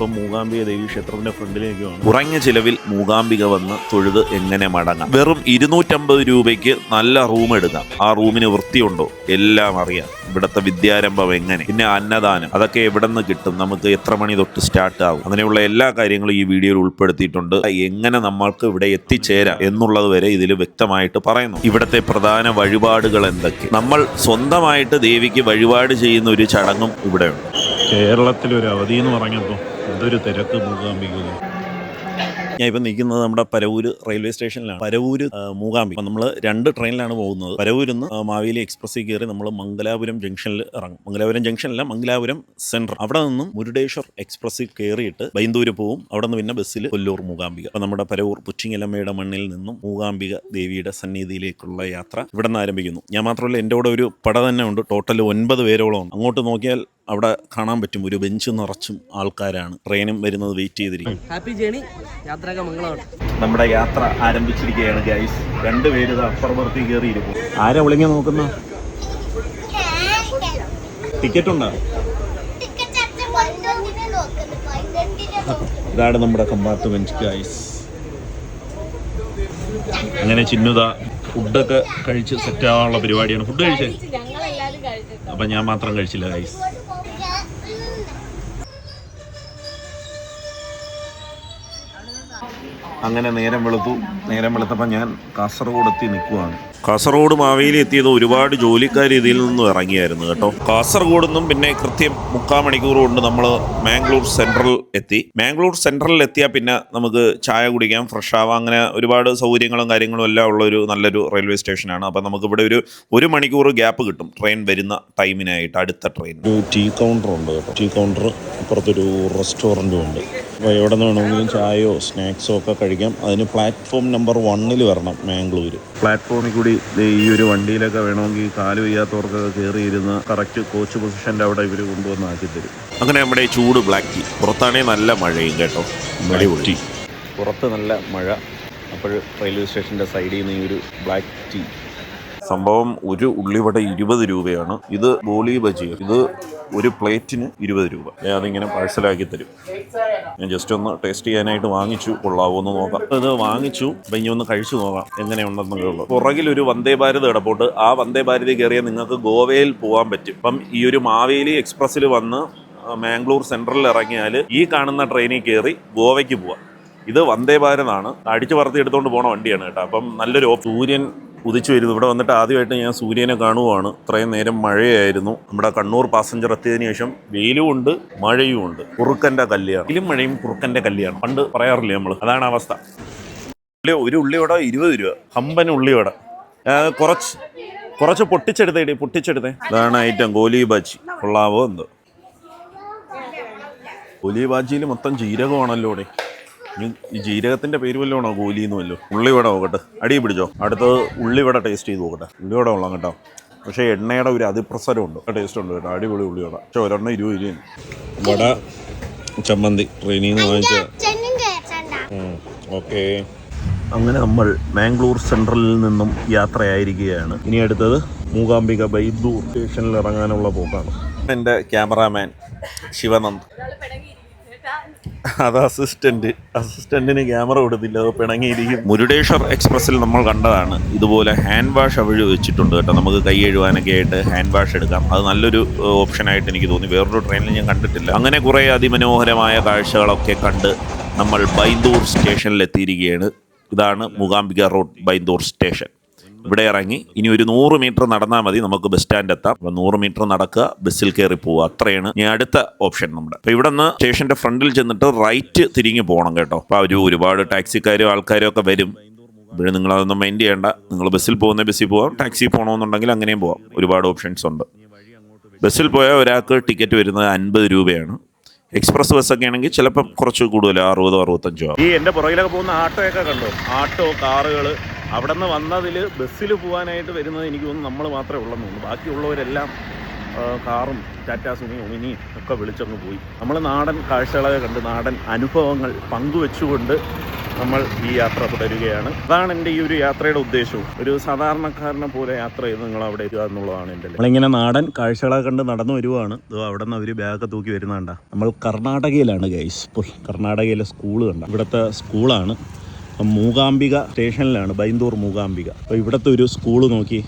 നമ്മളിപ്പം മൂകാംബിക ദേവി ക്ഷേത്രത്തിന്റെ ഫ്രണ്ടിലേക്കുമാണ്. കുറഞ്ഞ ചിലവിൽ മൂകാംബിക വന്ന് തൊഴുത് എങ്ങനെ മടങ്ങാം. വെറും 250 രൂപയ്ക്ക് നല്ല റൂം എടുക്കാം. ആ റൂമിന് വൃത്തിയുണ്ടോ എല്ലാം അറിയാം. ഇവിടുത്തെ വിദ്യാരംഭം എങ്ങനെ, പിന്നെ അന്നദാനം അതൊക്കെ എവിടെ നിന്ന് കിട്ടും, നമുക്ക് എത്ര മണി തൊട്ട് സ്റ്റാർട്ട് ആകും, അങ്ങനെയുള്ള എല്ലാ കാര്യങ്ങളും ഈ വീഡിയോയിൽ ഉൾപ്പെടുത്തിയിട്ടുണ്ട്. എങ്ങനെ നമ്മൾക്ക് ഇവിടെ എത്തിച്ചേരാം എന്നുള്ളത് വരെ ഇതിൽ വ്യക്തമായിട്ട് പറയുന്നു. ഇവിടുത്തെ പ്രധാന വഴിപാടുകൾ എന്തൊക്കെ, നമ്മൾ സ്വന്തമായിട്ട് ദേവിക്ക് വഴിപാട് ചെയ്യുന്ന ഒരു ചടങ്ങും ഇവിടെയുണ്ട്. കേരളത്തിലൊരു അവധി എന്ന് പറഞ്ഞപ്പോൾ എന്തൊരു തിരക്ക് മൂകാംബിക. ഞാൻ ഇപ്പം നിൽക്കുന്നത് നമ്മുടെ പരവൂര് റെയിൽവേ സ്റ്റേഷനിലാണ്. പരവൂര് മൂകാംബിക. അപ്പം നമ്മൾ 2 ട്രെയിനിലാണ് പോകുന്നത്. പരവൂരിൽ നിന്ന് മാവേലി എക്സ്പ്രസ്സിൽ കയറി നമ്മൾ മംഗലാപുരം ജംഗ്ഷനിൽ ഇറങ്ങും. മംഗലാപുരം ജംഗ്ഷനില്ല, മംഗലാപുരം സെൻട്രൽ. അവിടെ നിന്നും മുരുടേശ്വർ എക്സ്പ്രസ്സിൽ കയറിയിട്ട് ബൈന്ദൂര് പോവും. അവിടെ നിന്ന് പിന്നെ ബസ്സിൽ കൊല്ലൂർ മൂകാംബിക. അപ്പം നമ്മുടെ പരവൂർ പുച്ചിങ്ങലമ്മയുടെ മണ്ണിൽ നിന്നും മൂകാംബിക ദേവിയുടെ സന്നിധിയിലേക്കുള്ള യാത്ര ഇവിടെ നിന്ന് ആരംഭിക്കുന്നു. ഞാൻ മാത്രമല്ല, എൻ്റെ കൂടെ ഒരു പട തന്നെ ഉണ്ട്. ടോട്ടൽ 9 പേരോളം. അങ്ങോട്ട് നോക്കിയാൽ അവിടെ കാണാൻ പറ്റും ഒരു ബെഞ്ച് നിറച്ചും ആൾക്കാരാണ്. ട്രെയിനും വരുന്നത് വെയിറ്റ് ചെയ്തിരിക്കും. ഹാപ്പി ജേണി, യാത്രക മംഗളമാണ്. നമ്മുടെ യാത്ര ആരംഭിച്ചിരിക്കുകയാണ് ഗൈസ്. 2 പേര് അപ്പുറപ്പുറത്തി കയറിയിരിക്കും. ആരാ വിളിങ്ങ നോക്കുന്ന? ടിക്കറ്റ് ഉണ്ടോ? ഇതാണ് നമ്മുടെ കമ്പാർട്ട്മെന്റ് ഗൈസ്. അങ്ങനെ ചിന്നുത ഫുഡൊക്കെ കഴിച്ച് സെറ്റ് ആവാനുള്ള പരിപാടിയാണ്. ഫുഡ് കഴിച്ചേ? അപ്പം ഞാൻ മാത്രം കഴിച്ചില്ല ഗൈസ്. അങ്ങനെ നേരം വെളുത്തപ്പോൾ ഞാൻ കാസർഗോഡ് എത്തി നിൽക്കുവാണ്. കാസർഗോഡ് മാവേലി എത്തിയത് ഒരുപാട് ജോലിക്കാർ ഇതിൽ നിന്നും ഇറങ്ങിയായിരുന്നു കേട്ടോ. കാസർഗോഡ് നിന്നും പിന്നെ കൃത്യം 3/4 മണിക്കൂർ കൊണ്ട് നമ്മൾ മാംഗ്ലൂർ സെൻട്രൽ എത്തി. മാംഗ്ലൂർ സെൻട്രലിൽ എത്തിയാൽ പിന്നെ നമുക്ക് ചായ കുടിക്കാം, ഫ്രഷ് ആവാം, അങ്ങനെ ഒരുപാട് സൗകര്യങ്ങളും കാര്യങ്ങളും എല്ലാം ഉള്ളൊരു നല്ലൊരു റെയിൽവേ സ്റ്റേഷനാണ്. അപ്പോൾ നമുക്കിവിടെ ഒരു മണിക്കൂർ ഗ്യാപ്പ് കിട്ടും ട്രെയിൻ വരുന്ന ടൈമിനായിട്ട്. അടുത്ത ട്രെയിൻ ഒരു ടീ കൗണ്ടർ ഉണ്ട് കേട്ടോ. ടീ കൗണ്ടർ അപ്പുറത്തൊരു റെസ്റ്റോറൻറ്റും ഉണ്ട്. അപ്പോൾ എവിടെ നിന്ന് വേണമെങ്കിലും ചായയോ സ്നാക്സോ ഒക്കെ കഴിക്കാം. അതിന് പ്ലാറ്റ്ഫോം നമ്പർ 1 വരണം മാംഗ്ലൂർ. പ്ലാറ്റ്ഫോമിൽ കൂടി ഈ ഒരു വണ്ടിയിലൊക്കെ വേണമെങ്കിൽ കാല് വയ്യാത്തവർക്കൊക്കെ കയറിയിരുന്ന് കറക്റ്റ് കോച്ച് പൊസിഷൻ്റെ അവിടെ ഇവർ കൊണ്ടുവന്ന് ആക്കി തരും. അങ്ങനെ നമ്മുടെ ചൂട് ബ്ലാക്ക് ടീ. പുറത്താണെങ്കിൽ നല്ല മഴയും കേട്ടോ. ടീ പുറത്ത് നല്ല മഴ. അപ്പോൾ റെയിൽവേ സ്റ്റേഷൻ്റെ സൈഡിൽ നിന്ന് ഈ ഒരു ബ്ലാക്ക് ടീ. സംഭവം ഒരു ഉള്ളിവട 20 രൂപയാണ്. ഇത് ബോളി ബജി. ഇത് ഒരു പ്ലേറ്റിന് 20 രൂപ. അതിങ്ങനെ പാഴ്സലാക്കി തരും. ഞാൻ ജസ്റ്റ് ഒന്ന് ടേസ്റ്റ് ചെയ്യാനായിട്ട് വാങ്ങിച്ചു. കൊള്ളാവോ എന്ന് നോക്കാം. ഇത് വാങ്ങിച്ചു. അപ്പം ഇനി ഒന്ന് കഴിച്ചു നോക്കാം എങ്ങനെയുണ്ടെന്നൊക്കെ ഉള്ളൂ. പുറകിൽ ഒരു വന്ദേ ഭാരത് കിടപ്പോട്ട്. ആ വന്ദേ ഭാരതിൽ കയറിയാൽ നിങ്ങൾക്ക് ഗോവയിൽ പോകാൻ പറ്റും. അപ്പം ഈ ഒരു മാവേലി എക്സ്പ്രസ്സിൽ വന്ന് മാംഗ്ലൂർ സെൻട്രലിൽ ഇറങ്ങിയാൽ ഈ കാണുന്ന ട്രെയിനിൽ കയറി ഗോവയ്ക്ക് പോവാം. ഇത് വന്ദേ ഭാരതാണ്. അടിച്ചു പറത്തി എടുത്തുകൊണ്ട് പോണ വണ്ടിയാണ് കേട്ടോ. അപ്പം നല്ലൊരു സൂര്യൻ ഉദിച്ചു വരുന്നു. ഇവിടെ വന്നിട്ട് ആദ്യമായിട്ട് ഞാൻ സൂര്യനെ കാണുവാണ്. ഇത്രയും നേരം മഴയായിരുന്നു. നമ്മുടെ കണ്ണൂർ പാസഞ്ചർ എത്തിയതിനു ശേഷം വെയിലും ഉണ്ട് മഴയും ഉണ്ട്. കുറുക്കൻ്റെ കല്യാണം. വെയിലും മഴയും കുറുക്കൻ്റെ കല്യാണം പണ്ട് പറയാറില്ലേ നമ്മൾ. അതാണ് അവസ്ഥ. ഒരു ഉള്ളിവട 20 രൂപ. ഹമ്പൻ ഉള്ളിവട. കുറച്ച് പൊട്ടിച്ചെടുത്തേ. ഇതാണ് ഐറ്റം. ഗോലി ബാജി. കൊള്ളാവോ എന്തോ. ഗോലി ബാജിയിൽ മൊത്തം ജീരകമാണല്ലോ ഇവിടെ. ഈ ജീരകത്തിന്റെ പേര് വല്ലതാണോ ഗോലിന്ന് വല്ലോ. ഉള്ളിവട നോക്കട്ടെ. അടി പിടിച്ചോ. അടുത്തത് ഉള്ളിവട ടേസ്റ്റ് ചെയ്ത് നോക്കട്ടെ. ഉള്ളിവട കൊള്ളാം കേട്ടോ. പക്ഷേ എണ്ണയുടെ ഒരു അതിപ്രസരമുണ്ട്. ടേസ്റ്റ് ഉണ്ട് കേട്ടോ. അടിപൊളി ഉള്ളിവട. പക്ഷേ ഒരെണ്ണം 20 രൂപ. വട ചമ്മന്തി ട്രെയിനിൽ നിന്ന് വാങ്ങിച്ച. ഓക്കെ. അങ്ങനെ നമ്മൾ മാംഗ്ലൂർ സെൻട്രലിൽ നിന്നും യാത്രയായിരിക്കുകയാണ്. ഇനി അടുത്തത് മൂകാംബിക ബൈന്ദൂർ സ്റ്റേഷനിൽ ഇറങ്ങാനുള്ള പോക്കാണ്. എൻ്റെ ക്യാമറാമാൻ ശിവനന്ദ്. അത് അസിസ്റ്റന്റിന് ക്യാമറ കൊടുത്തില്ല. അത് പിണങ്ങിയിരിക്കും. മുരുടേശ്വർ എക്സ്പ്രസ്സിൽ നമ്മൾ കണ്ടതാണ്. ഇതുപോലെ ഹാൻഡ് വാഷ് അവഴി വെച്ചിട്ടുണ്ട് കേട്ടോ. നമുക്ക് കൈ കഴുകാനൊക്കെ ആയിട്ട് ഹാൻഡ് വാഷ് എടുക്കാം. അത് നല്ലൊരു ഓപ്ഷനായിട്ട് എനിക്ക് തോന്നി. വേറൊരു ട്രെയിനിൽ ഞാൻ കണ്ടിട്ടില്ല. അങ്ങനെ കുറേ അതിമനോഹരമായ കാഴ്ചകളൊക്കെ കണ്ട് നമ്മൾ ബൈന്ദൂർ സ്റ്റേഷനിൽ എത്തിയിരിക്കുകയാണ്. ഇതാണ് മൂകാംബിക റോഡ് ബൈന്ദൂർ സ്റ്റേഷൻ. ഇവിടെ ഇറങ്ങി ഇനി ഒരു 100 മീറ്റർ നടന്നാൽ മതി നമുക്ക് ബസ് സ്റ്റാൻഡ് എത്താം. അപ്പോൾ 100 മീറ്റർ നടക്കുക, ബസ്സിൽ കയറി പോവുക. അത്രയാണ് ഞാൻ അടുത്ത ഓപ്ഷൻ നമ്മുടെ. അപ്പോൾ ഇവിടെ നിന്ന് സ്റ്റേഷൻ്റെ ഫ്രണ്ടിൽ ചെന്നിട്ട് റൈറ്റ് തിരിഞ്ഞ് പോകണം കേട്ടോ. അപ്പോൾ ഒരുപാട് ടാക്സിക്കാരും ആൾക്കാരും ഒക്കെ വരും. ഇവിടെ നിങ്ങളതൊന്നും മൈൻഡ് ചെയ്യേണ്ട. നിങ്ങൾ ബസ്സിൽ പോകുന്ന ബസ്സിൽ പോകാം. ടാക്സി പോകണമെന്നുണ്ടെങ്കിൽ അങ്ങനെയും പോകാം. ഒരുപാട് ഓപ്ഷൻസ് ഉണ്ട്. ബസ്സിൽ പോയാൽ ഒരാൾക്ക് ടിക്കറ്റ് വരുന്നത് 50 രൂപയാണ്. എക്സ്പ്രസ് ബസ്സൊക്കെ ആണെങ്കിൽ ചിലപ്പം കുറച്ച് കൂടുതൽ 60-65 രൂപ. ഈ എൻ്റെ പുറകിലൊക്കെ പോകുന്ന ആട്ടോയൊക്കെ കണ്ടോ. ആട്ടോ കാറുകൾ. അവിടെ നിന്ന് വന്നതിൽ ബസ്സിൽ പോകാനായിട്ട് വരുന്നത് എനിക്ക് തോന്നുന്നു നമ്മൾ മാത്രമേ ഉള്ളെന്ന് തോന്നുന്നു. ബാക്കിയുള്ളവരെല്ലാം കാറും ടാറ്റാ സുമിയും മിനിയും ഒക്കെ വിളിച്ചങ്ങ് പോയി. നമ്മൾ നാടൻ കാഴ്ചകളൊക്കെ കണ്ട് നാടൻ അനുഭവങ്ങൾ പങ്കുവെച്ചുകൊണ്ട് നമ്മൾ ഈ യാത്ര തുടരുകയാണ്. അതാണ് എൻ്റെ ഈ ഒരു യാത്രയുടെ ഉദ്ദേശവും. ഒരു സാധാരണക്കാരനെ പോലെ യാത്ര ചെയ്ത് നിങ്ങൾ അവിടെ എത്തുക എന്നുള്ളതാണ് എൻ്റെ. നമ്മളിങ്ങനെ നാടൻ കാഴ്ചകളൊക്കെ കണ്ട് നടന്നു വരുവാണ്. അവിടെ നിന്ന് അവർ ബാഗൊക്കെ തൂക്കി വരുന്നുണ്ട. നമ്മൾ കർണാടകയിലാണ് ഗൈസ്. ഇപ്പോൾ കർണാടകയിലെ സ്കൂള് കണ്ട, ഇവിടുത്തെ സ്കൂളാണ്. മൂകാംബിക സ്റ്റേഷനിലാണ്, ബൈന്ദൂർ മൂകാംബിക. അപ്പോൾ ഇവിടുത്തെ ഒരു സ്കൂള് നോക്കി,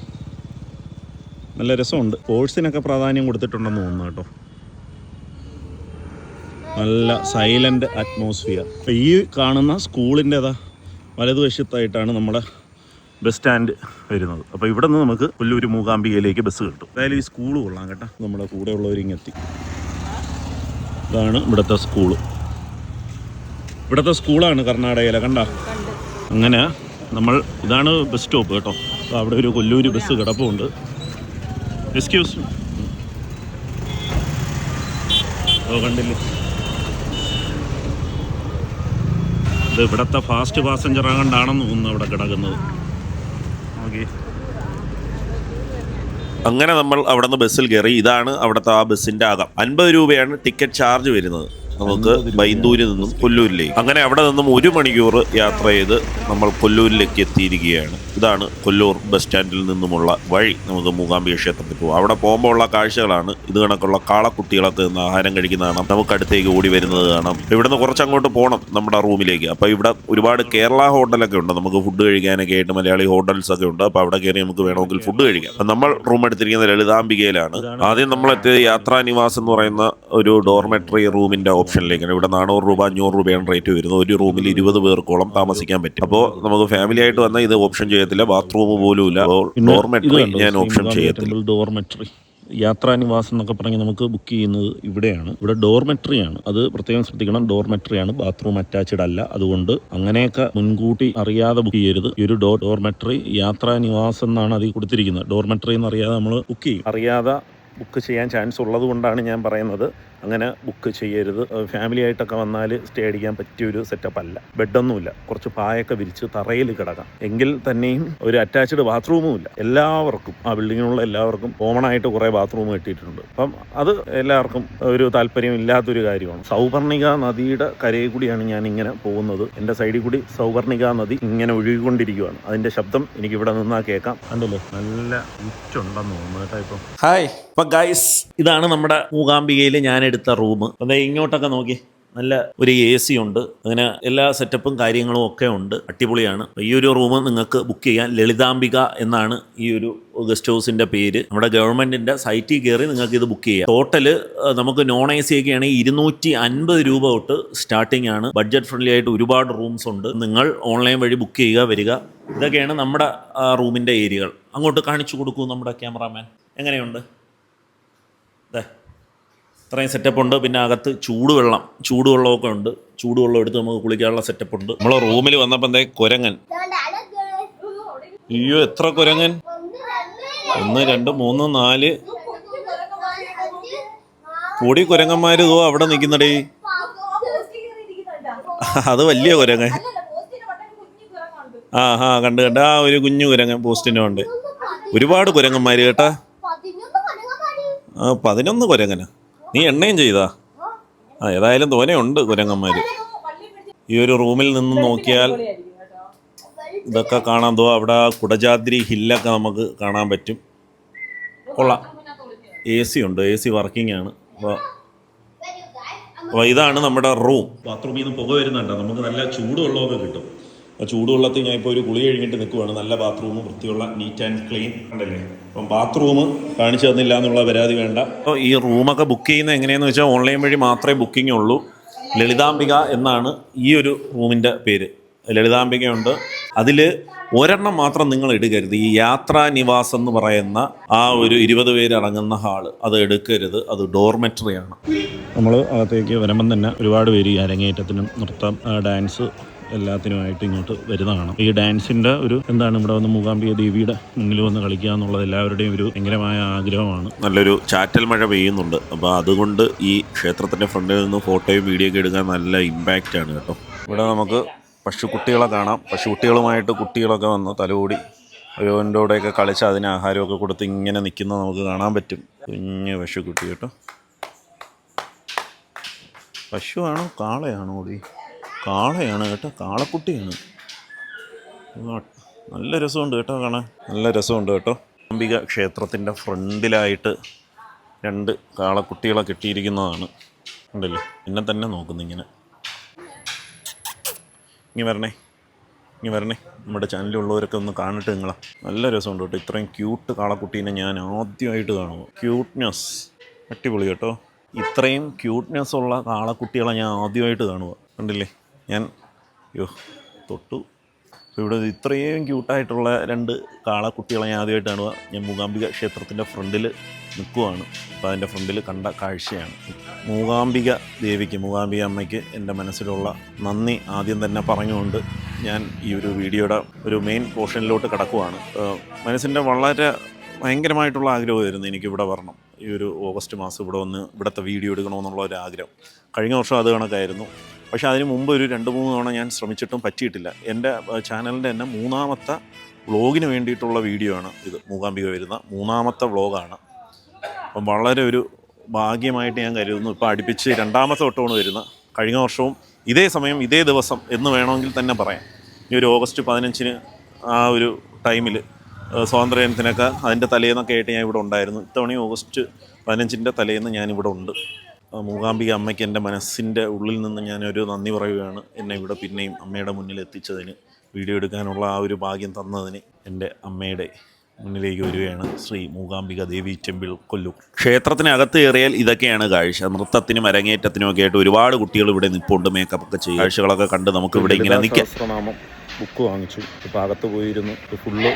നല്ല രസമുണ്ട്. കോഴ്സിനൊക്കെ പ്രാധാന്യം കൊടുത്തിട്ടുണ്ടെന്ന് തോന്നുന്നു കേട്ടോ. നല്ല സൈലൻ്റ് അറ്റ്മോസ്ഫിയർ. അപ്പോൾ ഈ കാണുന്ന സ്കൂളിൻ്റെതാ വലതുവശത്തായിട്ടാണ് നമ്മുടെ ബസ് സ്റ്റാൻഡ് വരുന്നത്. അപ്പോൾ ഇവിടെ നിന്ന് നമുക്ക് കൊല്ലൂർ മൂകാംബികയിലേക്ക് ബസ് കിട്ടും. എന്തായാലും ഈ സ്കൂള് കൊള്ളാം കേട്ടോ. നമ്മുടെ കൂടെ ഉള്ളവരിങ്ങെത്തി. ഇതാണ് ഇവിടുത്തെ സ്കൂള്. ഇവിടുത്തെ സ്കൂളാണ് കർണാടകയിലെ, കണ്ട. അങ്ങനെ ഇതാണ് ബസ് സ്റ്റോപ്പ് കേട്ടോ. അപ്പോൾ അവിടെ ഒരു കൊല്ലൂർ ബസ് കിടപ്പുണ്ട്. എക്സ്ക്യൂസ്. ഓ, കണ്ടില്ലേ, ഇത് ഇവിടുത്തെ ഫാസ്റ്റ് പാസഞ്ചർ ആകണ്ടാണെന്ന് തോന്നുന്നു അവിടെ കിടക്കുന്നത്. ഓക്കെ, അങ്ങനെ നമ്മൾ അവിടെ നിന്ന് ബസ്സിൽ കയറി. ഇതാണ് അവിടുത്തെ ആ ബസ്സിൻ്റെ അകം. 50 രൂപയാണ് ടിക്കറ്റ് ചാർജ് വരുന്നത് നമുക്ക് ബൈന്ദൂരിൽ നിന്നും കൊല്ലൂരിലേക്ക്. അങ്ങനെ അവിടെ നിന്നും 1 മണിക്കൂർ യാത്ര ചെയ്ത് നമ്മൾ കൊല്ലൂരിലേക്ക് എത്തിയിരിക്കുകയാണ്. ഇതാണ് കൊല്ലൂർ ബസ് സ്റ്റാൻഡിൽ നിന്നുമുള്ള വഴി. നമുക്ക് മൂകാംബിക ക്ഷേത്രത്തിൽ പോകും. അവിടെ പോകുമ്പോൾ ഉള്ള കാഴ്ചകളാണ് ഇത്. കണക്കുള്ള കാളക്കുട്ടികളൊക്കെ നിന്ന് ആഹാരം കഴിക്കുന്ന കാണാം. നമുക്ക് അടുത്തേക്ക് ഓടി വരുന്നത് കാണാം. ഇവിടുന്ന് കുറച്ചങ്ങോട്ട് പോകണം നമ്മുടെ റൂമിലേക്ക്. അപ്പോൾ ഇവിടെ ഒരുപാട് കേരള ഹോട്ടലൊക്കെ ഉണ്ട്. നമുക്ക് ഫുഡ് കഴിക്കാനൊക്കെ ആയിട്ട് മലയാളി ഹോട്ടൽസ് ഒക്കെ ഉണ്ട്. അപ്പോൾ അവിടെ കയറി നമുക്ക് വേണമെങ്കിൽ ഫുഡ് കഴിക്കാം. അപ്പം നമ്മൾ റൂം എടുത്തിരിക്കുന്നത് ലളിതാംബികയിലാണ്. ആദ്യം നമ്മളെത്തിയത് യാത്രാ നിവാസ് എന്ന് പറയുന്ന ഒരു ഡോർമെട്രി റൂമിൻ്റെ ഓപ്ഷനിലേക്കാണ്. ഇവിടെ 400 രൂപ 500 രൂപയാണ് റേറ്റ് വരുന്നത്. ഒരു റൂമിൽ 20 പേർക്കോളം താമസിക്കാൻ പറ്റും. അപ്പോൾ നമുക്ക് ഫാമിലി ആയിട്ട് വന്നാൽ ഇത് ഓപ്ഷൻ ചെയ്യത്തില്ല. ബാത്റൂം പോലും ഇല്ല. ഡോർമെട്രി ഞാൻ ഓപ്ഷൻ ചെയ്യത്തില്ല. ഡോർമെട്രി യാത്രാ നിവാസം എന്നൊക്കെ പറഞ്ഞ് നമുക്ക് ബുക്ക് ചെയ്യുന്നത് ഇവിടെയാണ്. ഇവിടെ ഡോർമെട്രിയാണ്. അത് പ്രത്യേകം ശ്രദ്ധിക്കണം. ഡോർമെട്രിയാണ്, ബാത്റൂം അറ്റാച്ച്ഡ് അല്ല. അതുകൊണ്ട് അങ്ങനെയൊക്കെ മുൻകൂട്ടി അറിയാതെ ബുക്ക് ചെയ്യരുത്. ഈ ഒരു ഡോർമെട്രി യാത്രാ നിവാസം എന്നാണ് അതിൽ കൊടുത്തിരിക്കുന്നത്. ഡോർമെട്രി എന്നറിയാതെ നമ്മൾ ബുക്ക് ചെയ്യും. അറിയാതെ ബുക്ക് ചെയ്യാൻ ചാൻസ് ഉള്ളത് കൊണ്ടാണ് ഞാൻ പറയുന്നത് അങ്ങനെ ബുക്ക് ചെയ്യരുത്. ഫാമിലി ആയിട്ടൊക്കെ വന്നാൽ സ്റ്റേ അടിക്കാൻ പറ്റിയൊരു സെറ്റപ്പ് അല്ല. ബെഡൊന്നുമില്ല. കുറച്ച് പായൊക്കെ വിരിച്ച് തറയിൽ കിടക്കാം. എങ്കിൽ തന്നെയും ഒരു അറ്റാച്ച്ഡ് ബാത്റൂമും ഇല്ല. എല്ലാവർക്കും, ആ ബിൽഡിങ്ങിലുള്ള എല്ലാവർക്കും കോമൺ ആയിട്ട് കുറേ ബാത്റൂം കിട്ടിയിട്ടുണ്ട്. അപ്പം അത് എല്ലാവർക്കും ഒരു താല്പര്യം ഇല്ലാത്തൊരു കാര്യമാണ്. സൗവർണിക നദിയുടെ കരയിൽ കൂടിയാണ് ഞാൻ ഇങ്ങനെ പോകുന്നത്. എൻ്റെ സൈഡിൽ കൂടി സൗവർണിക നദി ഇങ്ങനെ ഒഴുകിക്കൊണ്ടിരിക്കുകയാണ്. അതിൻ്റെ ശബ്ദം എനിക്ക് ഇവിടെ നിന്നാൽ കേൾക്കാം. കണ്ടല്ലോ, നല്ല ഉറ്റുണ്ടെന്ന് തോന്നുന്നു കേട്ടോ. ഇപ്പം ഹായ്. അപ്പം ഗൈസ്, ഇതാണ് നമ്മുടെ മൂകാംബികയിൽ ഞാൻ എടുത്ത റൂം. അതെ, ഇങ്ങോട്ടൊക്കെ നോക്കി, നല്ല ഒരു AC ഉണ്ട്. അങ്ങനെ എല്ലാ സെറ്റപ്പും കാര്യങ്ങളും ഒക്കെ ഉണ്ട്. അടിപൊളിയാണ്. ഈ ഒരു റൂം നിങ്ങൾക്ക് ബുക്ക് ചെയ്യാൻ ലളിതാംബിക എന്നാണ് ഈ ഒരു ഗസ്റ്റ് ഹൗസിൻ്റെ പേര്. നമ്മുടെ ഗവൺമെൻറ്റിൻ്റെ സൈറ്റിൽ കയറി നിങ്ങൾക്ക് ഇത് ബുക്ക് ചെയ്യാം. ടോട്ടൽ നമുക്ക് നോൺ AC ഒക്കെ ആണെങ്കിൽ 250 രൂപ തൊട്ട് സ്റ്റാർട്ടിംഗ് ആണ്. ബഡ്ജറ്റ് ഫ്രണ്ട്ലി ആയിട്ട് ഒരുപാട് റൂംസ് ഉണ്ട്. നിങ്ങൾ ഓൺലൈൻ വഴി ബുക്ക് ചെയ്യുക, വരിക. ഇതൊക്കെയാണ് നമ്മുടെ റൂമിൻ്റെ ഏരിയകൾ. അങ്ങോട്ട് കാണിച്ചു കൊടുക്കൂ നമ്മുടെ ക്യാമറാമാൻ. എങ്ങനെയുണ്ട്? ഇത്രയും സെറ്റപ്പ് ഉണ്ട്. പിന്നെ അകത്ത് ചൂടുവെള്ളമൊക്കെ ഉണ്ട്. ചൂടുവെള്ളം എടുത്ത് നമുക്ക് കുളിക്കാനുള്ള സെറ്റപ്പ് ഉണ്ട്. നമ്മളെ റൂമിൽ വന്നപ്പോൾ എന്തേ കുരങ്ങൻ. അയ്യോ, എത്ര കുരങ്ങൻ! 1 2 3 4 പൊടി കുരങ്ങന്മാർ അവിടെ നിൽക്കുന്നടേ. അത് വലിയ കുരങ്ങൻ. കണ്ട് ആ ഒരു കുഞ്ഞു കുരങ്ങൻ പോസ്റ്റിനും ഉണ്ട്. ഒരുപാട് കുരങ്ങന്മാർ കേട്ടാ. 11 കുരങ്ങനാ. നീ എണ്ണയും ചെയ്താ? ഏതായാലും തോനെയുണ്ട് കുരങ്ങന്മാർ. ഈ ഒരു റൂമിൽ നിന്ന് നോക്കിയാൽ ഇതൊക്കെ കാണാൻ അവിടെ കുടജാദ്രി ഹില്ലൊക്കെ നമുക്ക് കാണാൻ പറ്റും. കൊള്ളാം. AC ഉണ്ട്. AC വർക്കിംഗ് ആണ്. അപ്പോൾ ഇതാണ് നമ്മുടെ റൂം. ബാത്റൂമിൽ നിന്ന് പുക വരുന്നുണ്ടോ? നമുക്ക് നല്ല ചൂടുവെള്ളമൊക്കെ കിട്ടും. ആ ചൂടുവെള്ളത്തിൽ ഞാൻ ഇപ്പോൾ ഒരു കുളി കഴിഞ്ഞിട്ട് നിൽക്കുവാണ്. നല്ല ബാത്റൂം, വൃത്തിയുള്ള നീറ്റ് ആൻഡ് ക്ലീൻ ഉണ്ടല്ലേ. അപ്പം ബാത്റൂം കാണിച്ചു തന്നില്ല എന്നുള്ള പരാതി വേണ്ട. അപ്പോൾ ഈ റൂമൊക്കെ ബുക്ക് ചെയ്യുന്നത് എങ്ങനെയാണെന്ന് വെച്ചാൽ ഓൺലൈൻ വഴി മാത്രമേ ബുക്കിംഗ് ഉള്ളൂ. ലളിതാംബിക എന്നാണ് ഈ ഒരു റൂമിൻ്റെ പേര്. ലളിതാംബികയുണ്ട്. അതിൽ ഒരെണ്ണം മാത്രം നിങ്ങൾ എടുക്കരുത്. ഈ യാത്രാ നിവാസ് എന്ന് പറയുന്ന ആ ഒരു 20 പേര് അടങ്ങുന്ന ഹാള് അത് എടുക്കരുത്. അത് ഡോർമെട്രിയാണ്. നമ്മൾ അകത്തേക്ക് വരുമ്പം തന്നെ ഒരുപാട് പേര് ഈ അരങ്ങേറ്റത്തിനും നൃത്തം, ഡാൻസ് എല്ലാത്തിനുമായിട്ട് ഇങ്ങോട്ട് വരുന്നതാണ്. ഈ ഡാൻസിൻ്റെ ഒരു എന്താണ്, ഇവിടെ വന്ന് മൂകാംബിക ദേവിയുടെ മുന്നിൽ വന്ന് കളിക്കുക എന്നുള്ളത് എല്ലാവരുടെയും ഒരു ഭയങ്കരമായ ആഗ്രഹമാണ്. നല്ലൊരു ചാറ്റൽ മഴ പെയ്യുന്നുണ്ട്. അപ്പോൾ അതുകൊണ്ട് ഈ ക്ഷേത്രത്തിൻ്റെ ഫ്രണ്ടിൽ നിന്ന് ഫോട്ടോയും വീഡിയോ ഒക്കെ എടുക്കാൻ നല്ല ഇമ്പാക്റ്റ് ആണ് കേട്ടോ. ഇവിടെ നമുക്ക് പശുക്കുട്ടികളെ കാണാം. പശുക്കുട്ടികളുമായിട്ട് കുട്ടികളൊക്കെ വന്ന് തലോടി അവൻ്റെ കൂടെയൊക്കെ കളിച്ച് അതിന് ആഹാരമൊക്കെ കൊടുത്ത് ഇങ്ങനെ നിൽക്കുന്നത് നമുക്ക് കാണാൻ പറ്റും. കുഞ്ഞ് പശുക്കുട്ടി കേട്ടോ. പശുവാണോ കാളയാണോ? ഓടി കാളയാണ് കേട്ടോ, കാളക്കുട്ടിയാണ്. നല്ല രസമുണ്ട് കേട്ടോ കാണാൻ, നല്ല രസമുണ്ട് കേട്ടോ. മൂകാംബിക ക്ഷേത്രത്തിൻ്റെ ഫ്രണ്ടിലായിട്ട് 2 കാളക്കുട്ടികളെ കെട്ടിയിരിക്കുന്നതാണ്. ഉണ്ടല്ലേ, എന്നെ തന്നെ നോക്കുന്നു ഇങ്ങനെ. ഇനി വരണേ, നമ്മുടെ ചാനലിലുള്ളവരൊക്കെ ഒന്ന് കാണട്ടെ നിങ്ങളെ. നല്ല രസമുണ്ട് കേട്ടോ. ഇത്രയും ക്യൂട്ട് കാളക്കുട്ടീനെ ഞാൻ ആദ്യമായിട്ട് കാണുമോ. ക്യൂട്ട്നെസ് അടിപൊളി കേട്ടോ. ഇത്രയും ക്യൂട്ട്നെസ് ഉള്ള കാളക്കുട്ടികളെ ഞാൻ ആദ്യമായിട്ട് കാണുക. കണ്ടില്ലേ, ഞാൻ തൊട്ടു. അപ്പോൾ ഇവിടെ ഇത്രയും ക്യൂട്ടായിട്ടുള്ള 2 കാളക്കുട്ടികളെ ഞാൻ ആദ്യമായിട്ട് കാണുക. ഞാൻ മൂകാംബിക ക്ഷേത്രത്തിൻ്റെ ഫ്രണ്ടിൽ നിൽക്കുവാണ്. അപ്പോൾ അതിൻ്റെ ഫ്രണ്ടിൽ കണ്ട കാഴ്ചയാണ്. മൂകാംബിക ദേവിക്ക്, മൂകാംബിക അമ്മയ്ക്ക് എൻ്റെ മനസ്സിലുള്ള നന്ദി ആദ്യം തന്നെ പറഞ്ഞുകൊണ്ട് ഞാൻ ഈ ഒരു വീഡിയോയുടെ ഒരു മെയിൻ പോർഷനിലോട്ട് കടക്കുവാണ്. മനസ്സിൻ്റെ വളരെ ഭയങ്കരമായിട്ടുള്ള ആഗ്രഹമായിരുന്നു എനിക്കിവിടെ വരണം. ഈ ഒരു ഓഗസ്റ്റ് മാസം ഇവിടെ വന്ന് ഇവിടുത്തെ വീഡിയോ എടുക്കണമെന്നുള്ള ഒരു ആഗ്രഹം. കഴിഞ്ഞ വർഷം അത് കണക്കായിരുന്നു. പക്ഷേ അതിന് മുമ്പ് ഒരു 2-3 തവണ ഞാൻ ശ്രമിച്ചിട്ടും പറ്റിയിട്ടില്ല. എൻ്റെ ചാനലിൻ്റെ തന്നെ 3ാമത്തെ വ്ളോഗിന് വേണ്ടിയിട്ടുള്ള വീഡിയോ ആണ് ഇത്. മൂകാംബിക വരുന്ന 3ാമത്തെ വ്ളോഗാണ്. അപ്പം വളരെ ഒരു ഭാഗ്യമായിട്ട് ഞാൻ കരുതുന്നു. ഇപ്പോൾ അടുപ്പിച്ച് 2ാമത്തെ വട്ടമാണ് വരുന്നത്. കഴിഞ്ഞ വർഷവും ഇതേ സമയം ഇതേ ദിവസം എന്ന് വേണമെങ്കിൽ തന്നെ പറയാം. ഈ ഒരു ഓഗസ്റ്റ് 15-ന് ആ ഒരു ടൈമിൽ സ്വാതന്ത്ര്യദിനത്തിനൊക്കെ അതിൻ്റെ തലേന്നൊക്കെ ആയിട്ട് ഞാൻ ഇവിടെ ഉണ്ടായിരുന്നു. ഇത്തവണ ഓഗസ്റ്റ് 15-ൻ്റെ തലേന്ന് ഞാനിവിടെ ഉണ്ട്. മൂകാംബിക അമ്മയ്ക്ക് എൻ്റെ മനസ്സിൻ്റെ ഉള്ളിൽ നിന്ന് ഞാനൊരു നന്ദി പറയുകയാണ്. എന്നെ ഇവിടെ പിന്നെയും അമ്മയുടെ മുന്നിൽ എത്തിച്ചതിന്, വീഡിയോ എടുക്കാനുള്ള ആ ഒരു ഭാഗ്യം തന്നതിന് എൻ്റെ അമ്മയുടെ മുന്നിലേക്ക് വരികയാണ്. ശ്രീ മൂകാംബിക ദേവി ടെമ്പിൾ, കൊല്ലൂർ. ക്ഷേത്രത്തിനകത്ത് കയറിയാൽ ഇതൊക്കെയാണ് കാഴ്ച. നൃത്തത്തിനും അരങ്ങേറ്റത്തിനും ഒക്കെ ആയിട്ട് ഒരുപാട് കുട്ടികൾ ഇവിടെ നിൽപ്പുണ്ട്. മേക്കപ്പൊക്കെ ചെയ്യും. കാഴ്ചകളൊക്കെ കണ്ട് നമുക്ക് ഇവിടെ ഇങ്ങനെ നിൽക്കാം. ബുക്ക് വാങ്ങിച്ചു. ഇപ്പോൾ അകത്ത് പോയിരുന്നു. ഫുള്ള്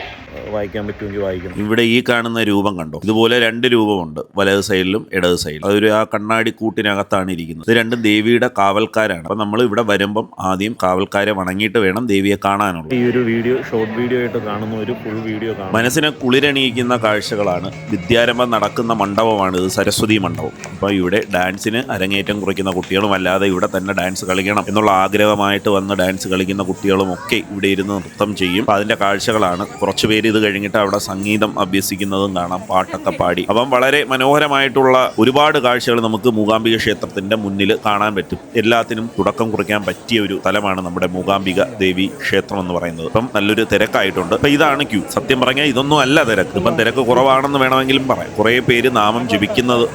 വായിക്കാൻ പറ്റുമെങ്കിൽ വായിക്കണം. ഇവിടെ ഈ കാണുന്ന രൂപം കണ്ടോ, ഇതുപോലെ 2 രൂപമുണ്ട്, വലത് സൈഡിലും ഇടത് സൈഡിലും. അതൊരു ആ കണ്ണാടി കൂട്ടിനകത്താണ് ഇരിക്കുന്നത്. ഇത് 2 ദേവിയുടെ കാവൽക്കാരാണ്. അപ്പം നമ്മൾ ഇവിടെ വരുമ്പം ആദ്യം കാവൽക്കാരെ വണങ്ങിയിട്ട് വേണം ദേവിയെ കാണാനുള്ളത്. ഈ ഒരു വീഡിയോ ഷോർട്ട് വീഡിയോ ആയിട്ട് കാണുന്ന ഒരു ഫുൾ വീഡിയോ കാണും. മനസ്സിനെ കുളിരണിയിക്കുന്ന കാഴ്ചകളാണ്. വിദ്യാരംഭം നടക്കുന്ന മണ്ഡപമാണ് ഇത്, സരസ്വതി മണ്ഡപം. അപ്പോൾ ഇവിടെ ഡാൻസിന് അരങ്ങേറ്റം കുറിക്കുന്ന കുട്ടികളും അല്ലാതെ ഇവിടെ തന്നെ ഡാൻസ് കളിക്കണം എന്നുള്ള ആഗ്രഹമായിട്ട് വന്ന് ഡാൻസ് കളിക്കുന്ന കുട്ടികളും ഒക്കെ ഇവിടെ ഇരുന്ന് നൃത്തം ചെയ്യും. അപ്പം അതിൻ്റെ കാഴ്ചകളാണ്. കുറച്ച് പേര് ഇത് കഴിഞ്ഞിട്ട് അവിടെ സംഗീതം അഭ്യസിക്കുന്നതും കാണാം, പാട്ടൊക്കെ പാടി. അപ്പം വളരെ മനോഹരമായിട്ടുള്ള ഒരുപാട് കാഴ്ചകൾ നമുക്ക് മൂകാംബിക ക്ഷേത്രത്തിൻ്റെ മുന്നിൽ കാണാൻ പറ്റും. എല്ലാത്തിനും തുടക്കം കുറിക്കാൻ പറ്റിയ ഒരു സ്ഥലമാണ് നമ്മുടെ മൂകാംബിക ദേവി ക്ഷേത്രം എന്ന് പറയുന്നത്. അപ്പം നല്ലൊരു തിരക്കായിട്ടുണ്ട്. അപ്പം ഇതാണ് ക്യൂ. സത്യം പറഞ്ഞാൽ ഇതൊന്നും അല്ല തിരക്ക്. ഇപ്പം തിരക്ക് കുറവാണെന്ന് വേണമെങ്കിലും പറയാം. കുറേ പേര് നാമം ജപിക്കുന്നത്,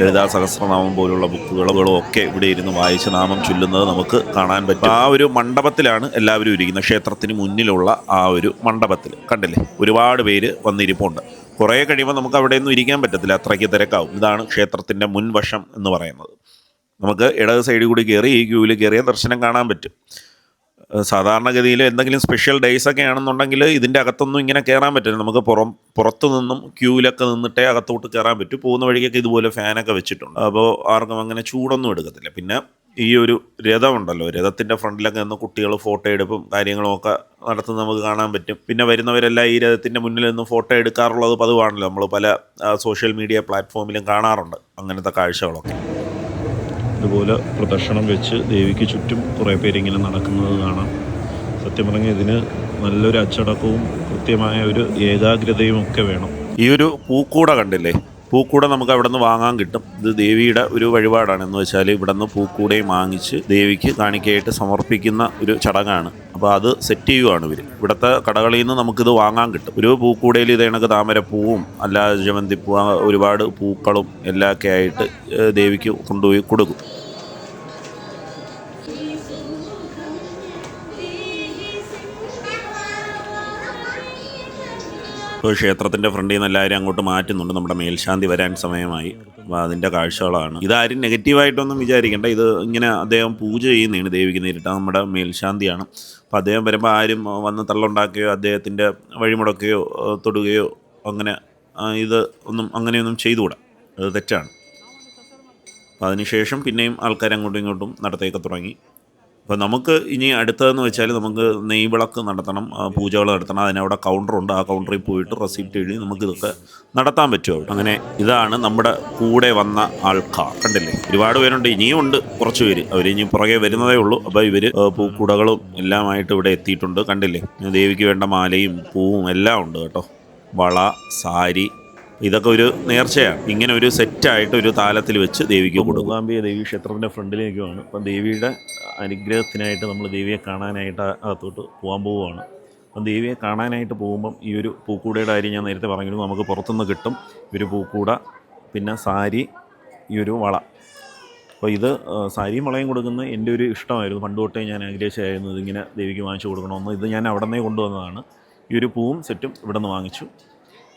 ലളിതാ സഹസ്രനാമം പോലുള്ള ബുക്കുകളും ഒക്കെ ഇവിടെ ഇരുന്ന് വായിച്ച് നാമം ചൊല്ലുന്നത് നമുക്ക് കാണാൻ പറ്റും. ആ ഒരു മണ്ഡപത്തിലാണ് എല്ലാവരും ഇരിക്കുന്നത്. ക്ഷേത്രത്തിന് മുന്നിലുള്ള ആ ഒരു മണ്ഡപത്തിൽ കണ്ടില്ലേ, ഒരുപാട് പേര് വന്നിരിപ്പുണ്ട്. കുറേ കഴിയുമ്പോൾ നമുക്ക് അവിടെയൊന്നും ഇരിക്കാൻ പറ്റത്തില്ല, അത്രയ്ക്ക് തിരക്കാവും. ഇതാണ് ക്ഷേത്രത്തിൻ്റെ മുൻവശം എന്ന് പറയുന്നത്. നമുക്ക് ഇടത് സൈഡിൽ കൂടി കയറി ഈ ക്യൂവിൽ കയറിയ ദർശനം കാണാൻ പറ്റും. സാധാരണഗതിയിൽ എന്തെങ്കിലും സ്പെഷ്യൽ ഡേയ്സൊക്കെ ആണെന്നുണ്ടെങ്കിൽ ഇതിൻ്റെ അകത്തൊന്നും ഇങ്ങനെ കയറാൻ പറ്റില്ല. നമുക്ക് പുറത്തു നിന്നും ക്യൂവിലൊക്കെ നിന്നിട്ടേ അകത്തോട്ട് കയറാൻ പറ്റും. പോകുന്ന വഴിക്കൊക്കെ ഇതുപോലെ ഫാനൊക്കെ വെച്ചിട്ടുണ്ട്. അപ്പോൾ ആർക്കും അങ്ങനെ ചൂടൊന്നും എടുക്കത്തില്ല. പിന്നെ ഈ ഒരു രഥമുണ്ടല്ലോ, രഥത്തിൻ്റെ ഫ്രണ്ടിലൊക്കെ നിന്ന് കുട്ടികൾ ഫോട്ടോ എടുപ്പും കാര്യങ്ങളുമൊക്കെ നടത്തുന്നത് നമുക്ക് കാണാൻ പറ്റും. പിന്നെ വരുന്നവരെല്ലാം ഈ രഥത്തിൻ്റെ മുന്നിൽ നിന്ന് ഫോട്ടോ എടുക്കാറുള്ളത് പതിവാണല്ലോ. നമ്മൾ പല സോഷ്യൽ മീഡിയ പ്ലാറ്റ്ഫോമിലും കാണാറുണ്ട് അങ്ങനത്തെ കാഴ്ചകളൊക്കെ. ഇതുപോലെ പ്രദക്ഷിണം വെച്ച് ദേവിക്ക് ചുറ്റും കുറേ പേരിങ്ങനെ നടക്കുന്നത് കാണാം. സത്യം പറഞ്ഞാൽ ഇതിന് നല്ലൊരു അച്ചടക്കവും കൃത്യമായ ഒരു ഏകാഗ്രതയും ഒക്കെ വേണം. ഈ ഒരു പൂക്കൂട കണ്ടില്ലേ, പൂക്കൂട നമുക്ക് അവിടെ നിന്ന് വാങ്ങാൻ കിട്ടും. ഇത് ദേവിയുടെ ഒരു വഴിപാടാണ്. എന്ന് വെച്ചാൽ ഇവിടെ നിന്ന് പൂക്കൂടയും വാങ്ങിച്ച് ദേവിക്ക് കാണിക്കയായിട്ട് സമർപ്പിക്കുന്ന ഒരു ചടങ്ങാണ്. അപ്പോൾ അത് സെറ്റ് ചെയ്യുവാണ് ഇവർ. ഇവിടുത്തെ കടകളിൽ നിന്ന് നമുക്കിത് വാങ്ങാൻ കിട്ടും. ഒരു പൂക്കൂടയിൽ ഇത് കണക്ക് താമരപ്പൂവും അല്ലാതെ ജമന്തിപ്പൂ, ഒരുപാട് പൂക്കളും എല്ലാം ഒക്കെ ആയിട്ട് ദേവിക്ക് കൊണ്ടുപോയി കൊടുക്കും. ഇപ്പോൾ ക്ഷേത്രത്തിൻ്റെ ഫ്രണ്ടിൽ നിന്ന് എല്ലാവരും അങ്ങോട്ട് മാറ്റുന്നുണ്ട്. നമ്മുടെ മേൽശാന്തി വരാൻ സമയമായി. അപ്പോൾ അതിൻ്റെ കാഴ്ചകളാണ്. ഇതാരും നെഗറ്റീവായിട്ടൊന്നും വിചാരിക്കേണ്ട. ഇത് ഇങ്ങനെ അദ്ദേഹം പൂജ ചെയ്യുന്നതാണ് ദേവിക്ക് നേരിട്ട്. നമ്മുടെ മേൽശാന്തിയാണ്. അപ്പോൾ അദ്ദേഹം വരുമ്പോൾ ആരും വന്ന് തള്ളുണ്ടാക്കുകയോ അദ്ദേഹത്തിൻ്റെ വഴിമുടക്കുകയോ തൊടുകയോ അങ്ങനെ ഇത് അങ്ങനെയൊന്നും ചെയ്തുകൂടാ. അത് തെറ്റാണ്. അപ്പോൾ അതിനുശേഷം പിന്നെയും ആൾക്കാർ അങ്ങോട്ടും ഇങ്ങോട്ടും നടത്തേക്ക് തുടങ്ങി. അപ്പോൾ നമുക്ക് ഇനി അടുത്തതെന്ന് വെച്ചാൽ നമുക്ക് നെയ്വിളക്ക് നടത്തണം, പൂജകൾ നടത്തണം. അതിനവിടെ കൗണ്ടറുണ്ട്. ആ കൗണ്ടറിൽ പോയിട്ട് റെസിപ്റ്റ് എഴുതി നമുക്കിതൊക്കെ നടത്താൻ പറ്റുമോ. അങ്ങനെ ഇതാണ് നമ്മുടെ കൂടെ വന്ന ആൾക്കാർ. കണ്ടില്ലേ, ഒരുപാട് പേരുണ്ട്. ഇനിയും ഉണ്ട് കുറച്ച് പേര്. അവർ ഇനി പുറകെ വരുന്നതേ ഉള്ളൂ. അപ്പോൾ ഇവർ പൂക്കുടകളും എല്ലാമായിട്ട് ഇവിടെ എത്തിയിട്ടുണ്ട്. കണ്ടില്ലേ, ദേവിക്ക് വേണ്ട മാലയും പൂവും എല്ലാം ഉണ്ട് കേട്ടോ. വള, സാരി, ഇതൊക്കെ ഒരു നേർച്ചയാണ്. ഇങ്ങനെ ഒരു സെറ്റായിട്ട് ഒരു താലത്തിൽ വെച്ച് ദേവിക്ക് കൊടുക്കും. മൂകാംബിക ദേവി ക്ഷേത്രത്തിൻ്റെ ഫ്രണ്ടിലേക്കുമാണ്. അപ്പം ദേവിയുടെ അനുഗ്രഹത്തിനായിട്ട് നമ്മൾ ദേവിയെ കാണാനായിട്ട് അകത്തോട്ട് പോകാൻ പോവുകയാണ്. അപ്പം ദേവിയെ കാണാനായിട്ട് പോകുമ്പം ഈ ഒരു പൂക്കൂടയുടെ കാര്യം ഞാൻ നേരത്തെ പറഞ്ഞിരുന്നു. നമുക്ക് പുറത്തുനിന്ന് കിട്ടും ഈ ഒരു പൂക്കൂട, പിന്നെ സാരി, ഈ ഒരു വള. അപ്പോൾ ഇത് സാരിയും വളയും കൊടുക്കുന്നത് എൻ്റെ ഒരു ഇഷ്ടമായിരുന്നു. പണ്ട് തൊട്ടേ ഞാൻ ആഗ്രഹിച്ചായിരുന്നു ഇതിങ്ങനെ ദേവിക്ക് വാങ്ങിച്ചു കൊടുക്കണമെന്ന്. ഇത് ഞാൻ അവിടെ നിന്നേ കൊണ്ടുവന്നതാണ്. ഈ ഒരു പൂവും സെറ്റും ഇവിടെ നിന്ന് വാങ്ങിച്ചു.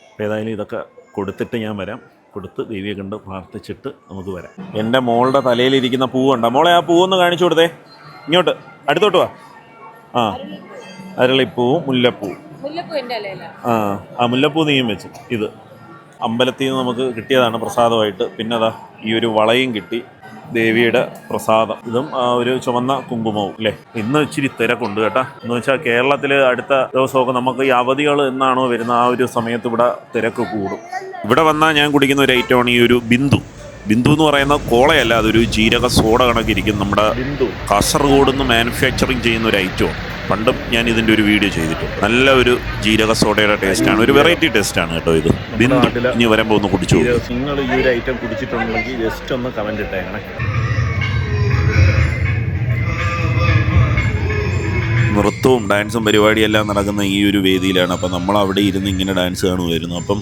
അപ്പോൾ ഏതായാലും ഇതൊക്കെ കൊടുത്തിട്ട് ഞാൻ വരാം. കൊടുത്ത് ദേവിയെ കണ്ട് പ്രാർത്ഥിച്ചിട്ട് നമുക്ക് വരാം. എൻ്റെ മോളുടെ തലയിലിരിക്കുന്ന പൂവുണ്ടോ മോളെ? ആ പൂവൊന്ന് കാണിച്ചു കൊടുത്തേ. ഇങ്ങോട്ട് അടുത്തോട്ട് വാ. ആ, അരളിപ്പൂവും മുല്ലപ്പൂവും. ആ മുല്ലപ്പൂ നീയും വെച്ച്. ഇത് അമ്പലത്തിൽ നിന്ന് നമുക്ക് കിട്ടിയതാണ് പ്രസാദമായിട്ട്. പിന്നെ അതാ ഈ ഒരു വളയും കിട്ടി, ദേവിയുടെ പ്രസാദം. ഇതും ഒരു ചുവന്ന കുങ്കുമവും അല്ലേ. ഇന്ന് ഇച്ചിരി തിരക്കുണ്ട് കേട്ടോ. എന്ന് വെച്ചാൽ കേരളത്തിൽ അടുത്ത ദിവസമൊക്കെ നമുക്ക് ഈ അവധികൾ എന്നാണോ വരുന്നത് ആ ഒരു സമയത്ത് ഇവിടെ തിരക്ക് കൂടും. ഇവിടെ വന്നാൽ ഞാൻ കുടിക്കുന്ന ഒരു ഐറ്റമാണ് ഈ ഒരു ബിന്ദു. ബിന്ദു എന്ന് പറയുന്ന കോളയല്ല, അതൊരു ജീരക സോഡ കണക്കിരിക്കും. നമ്മുടെ ബിന്ദു കാസർഗോഡ് നിന്ന് മാനുഫാക്ചറിങ് ചെയ്യുന്ന ഒരു ഐറ്റമാണ്. പണ്ടും ഞാൻ ഇതിൻ്റെ ഒരു വീഡിയോ ചെയ്തിട്ടുണ്ട്. നല്ല ഒരു ജീരക സോഡയുടെ ടേസ്റ്റാണ്, ഒരു വെറൈറ്റി ടേസ്റ്റാണ് കേട്ടോ ഇത്. ബിന്ദു ഇനി വരുമ്പോൾ ഒന്ന് കുടിച്ചു. നിങ്ങൾ ഈ ഒരു ഐറ്റം കുടിച്ചിട്ടുണ്ടെങ്കിൽ ജസ്റ്റ് ഒന്ന് കമൻറ്റ് ഇട്ടേക്കണേ. നൃത്തവും ഡാൻസും പരിപാടിയെല്ലാം നടക്കുന്ന ഈ ഒരു വേദിയിലാണ്. അപ്പം നമ്മൾ അവിടെ ഇരുന്ന് ഇങ്ങനെ ഡാൻസ് കാണുമായിരുന്നു. അപ്പം